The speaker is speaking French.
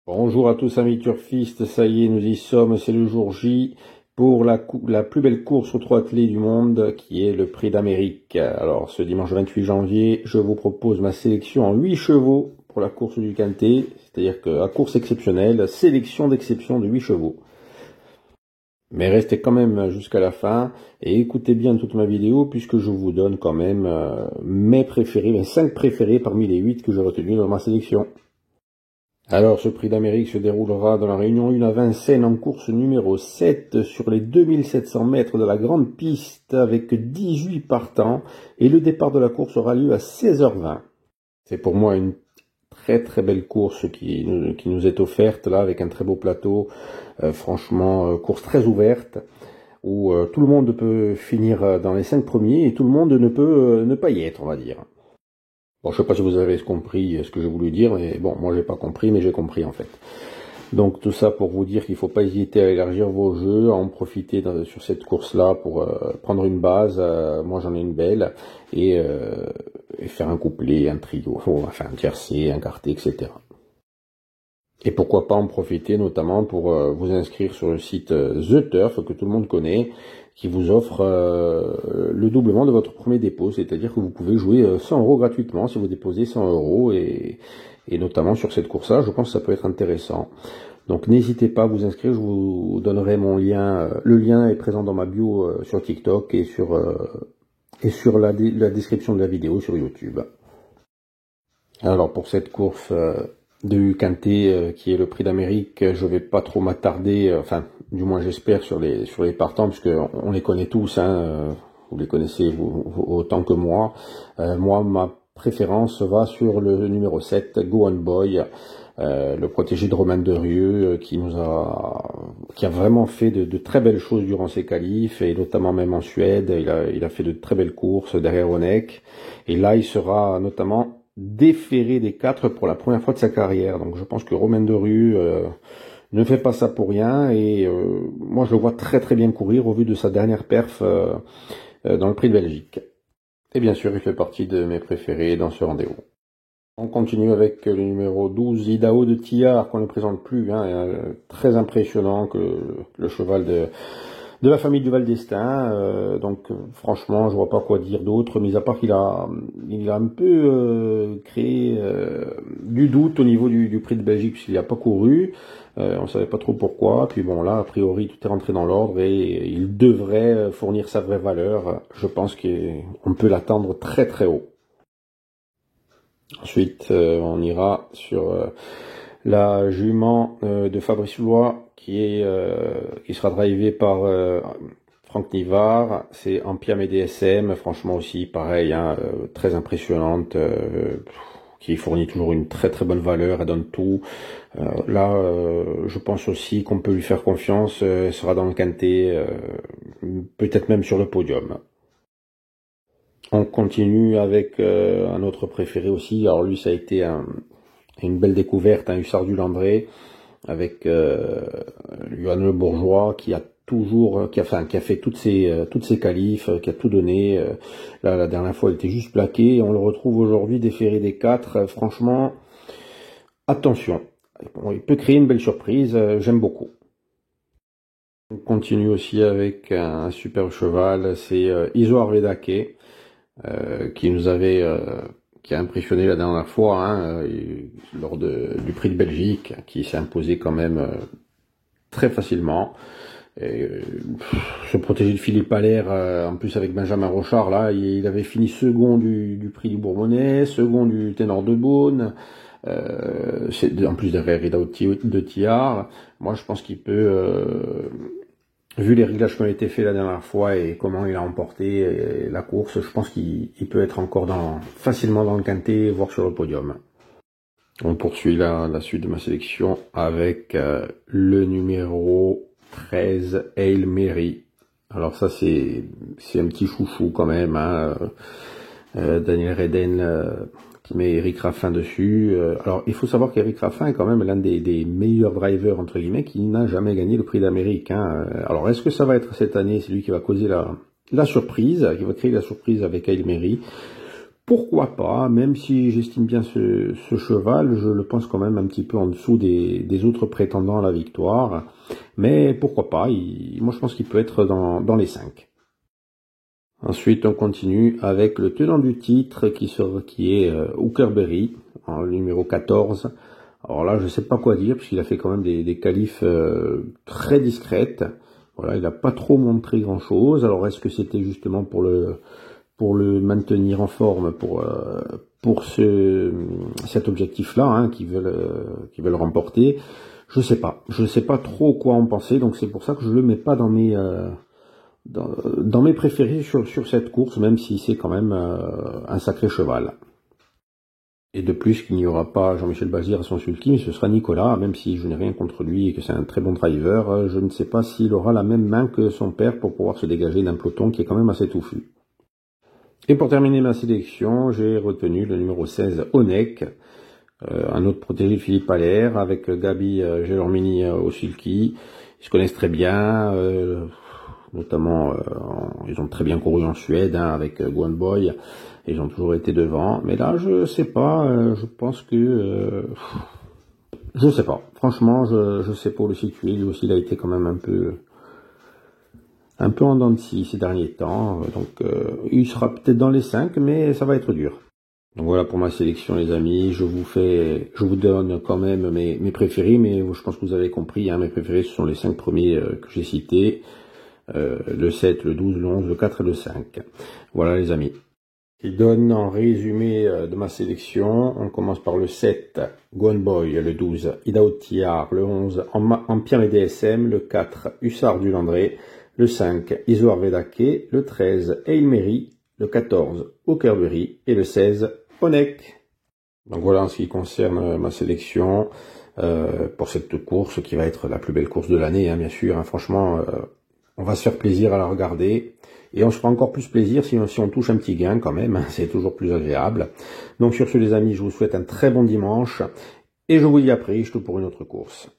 Bonjour à tous amis turfistes, ça y est, nous y sommes, c'est le jour J pour la plus belle course aux trois attelés du monde qui est le Prix d'Amérique. Alors ce dimanche 28 janvier, je vous propose ma sélection en 8 chevaux pour la course du Quintet, c'est-à-dire que la course exceptionnelle, sélection d'exception de 8 chevaux. Mais restez quand même jusqu'à la fin et écoutez bien toute ma vidéo puisque je vous donne quand même mes préférés, mes 5 préférés parmi les 8 que j'ai retenus dans ma sélection. Alors, ce prix d'Amérique se déroulera dans la Réunion 1 à Vincennes en course numéro 7 sur les 2700 mètres de la grande piste avec 18 partants et le départ de la course aura lieu à 16h20. C'est pour moi une très très belle course qui nous est offerte là avec un très beau plateau, franchement course très ouverte où tout le monde peut finir dans les 5 premiers et tout le monde ne peut ne pas y être, on va dire. Bon, je sais pas si vous avez compris ce que j'ai voulu dire, mais bon, moi j'ai pas compris, mais j'ai compris en fait. Donc tout ça pour vous dire qu'il faut pas hésiter à élargir vos jeux, à en profiter sur cette course-là pour prendre une base. Moi j'en ai une belle et faire un couplet, un trio, enfin un tiercé, un quartet, etc. Et pourquoi pas en profiter notamment pour vous inscrire sur le site The Turf que tout le monde connaît, qui vous offre le doublement de votre premier dépôt, c'est-à-dire que vous pouvez jouer 100 € gratuitement si vous déposez 100 € et notamment sur cette course-là, je pense que ça peut être intéressant. Donc n'hésitez pas à vous inscrire, je vous donnerai mon lien, le lien est présent dans ma bio sur TikTok et sur la description de la vidéo sur YouTube. Alors pour cette course de Quintet qui est le Prix d'Amérique, je vais pas trop m'attarder, enfin du moins j'espère sur les partants puisque on les connaît tous, hein, vous les connaissez autant que moi. Moi ma préférence va sur le numéro 7, Go On Boy, le protégé de Romain Derieux qui a vraiment fait de très belles choses durant ses qualifs et notamment même en Suède, il a fait de très belles courses derrière Honeck et là il sera notamment déféré des 4 pour la première fois de sa carrière. Donc je pense que Romain Derieux ne fait pas ça pour rien et moi je le vois très très bien courir au vu de sa dernière perf dans le Prix de Belgique. Et bien sûr il fait partie de mes préférés dans ce rendez-vous. On continue avec le numéro 12, Idaho de Tillard, qu'on ne présente plus, hein, très impressionnant que le cheval de la famille du Val d'Estaing. Donc franchement, je vois pas quoi dire d'autre, mis à part qu'il a un peu créé du doute au niveau du Prix de Belgique, puisqu'il n'a pas couru. On savait pas trop pourquoi. Puis bon, là, a priori, tout est rentré dans l'ordre et il devrait fournir sa vraie valeur. Je pense qu'on peut l'attendre très très haut. Ensuite, on ira sur la jument de Fabrice Lois qui sera drivée par Franck Nivard. C'est en Piam et DSM, franchement aussi pareil, hein, très impressionnante, qui fournit toujours une très très bonne valeur, elle donne tout. Là, je pense aussi qu'on peut lui faire confiance, elle sera dans le Quintet, peut-être même sur le podium. On continue avec un autre préféré aussi. Alors lui, ça a été une belle découverte, un Hussard du Landré, avec Johan Le Bourgeois qui a fait toutes ses qualifs, qui a tout donné. Là, la dernière fois, il était juste plaqué. On le retrouve aujourd'hui déféré des 4. Franchement, attention. Bon, il peut créer une belle surprise. J'aime beaucoup. On continue aussi avec un super cheval. C'est Iso Arvedake. Qui a impressionné la dernière fois, hein, lors du Prix de Belgique, qui s'est imposé quand même très facilement. Se protéger de Philippe Allaire, en plus avec Benjamin Rochard, là, il avait fini second du Prix du Bourbonnais, second du Ténor de Beaune, en plus derrière Idaho de Tillard. Moi, je pense qu'il peut... vu les réglages qui ont été faits la dernière fois et comment il a emporté la course, je pense qu'il peut être encore facilement dans le Quintet, voire sur le podium. On poursuit la suite de ma sélection avec le numéro 13, Hail Mary. Alors ça c'est un petit chouchou quand même, hein. Daniel Reden qui met Eric Raffin dessus. Alors il faut savoir qu'Eric Raffin est quand même l'un des meilleurs drivers entre guillemets qui n'a jamais gagné le Prix d'Amérique, hein. Alors est-ce que ça va être cette année, c'est lui qui va causer la surprise, qui va créer la surprise avec Hail Mary? pourquoi pas, même si j'estime bien ce cheval, je le pense quand même un petit peu en dessous des autres prétendants à la victoire. Mais pourquoi pas, moi je pense qu'il peut être dans les 5. Ensuite, on continue avec le tenant du titre qui est Hookerberry, en numéro 14. Alors là, je sais pas quoi dire, puisqu'il a fait quand même des qualifs très discrètes. Voilà, il n'a pas trop montré grand-chose. Alors, est-ce que c'était justement pour le maintenir en forme pour cet objectif-là, hein, qu'ils veulent remporter? Je sais pas. Je sais pas trop quoi en penser, donc c'est pour ça que je le mets pas dans mes préférés sur cette course, même si c'est quand même un sacré cheval. Et de plus qu'il n'y aura pas Jean-Michel Bazir à son sulky, mais ce sera Nicolas, même si je n'ai rien contre lui et que c'est un très bon driver, je ne sais pas s'il aura la même main que son père pour pouvoir se dégager d'un peloton qui est quand même assez touffu. Et pour terminer ma sélection, j'ai retenu le numéro 16, Onek, un autre protégé de Philippe Allaire, avec Gabi Gelormini au sulky. Ils se connaissent très bien, notamment ils ont très bien couru en Suède, hein, avec Guan Boy, ils ont toujours été devant, mais là je sais pas, je pense que je sais pas, franchement je sais pas où le situer. Lui aussi il a été quand même un peu en dents de scie ces derniers temps, donc il sera peut-être dans les 5, mais ça va être dur. Donc voilà pour ma sélection les amis, je vous donne quand même mes préférés, mais je pense que vous avez compris, hein, mes préférés ce sont les 5 premiers que j'ai cités, le 7, le 12, le 11, le 4 et le 5. Voilà les amis. Qui donne en résumé de ma sélection, on commence par le 7, Guan Boy, le 12, Ida Otiar, le 11, Empire et DSM, le 4, Hussard du Landré, le 5, Isoar Vedake, le 13, Aylmery, le 14, Hookerberry et le 16, Onek. Donc voilà en ce qui concerne ma sélection pour cette course qui va être la plus belle course de l'année, hein, bien sûr. Hein, franchement, on va se faire plaisir à la regarder. Et on se fera encore plus plaisir si on touche un petit gain quand même, c'est toujours plus agréable. Donc sur ce les amis, je vous souhaite un très bon dimanche, et je vous dis à très vite pour une autre course.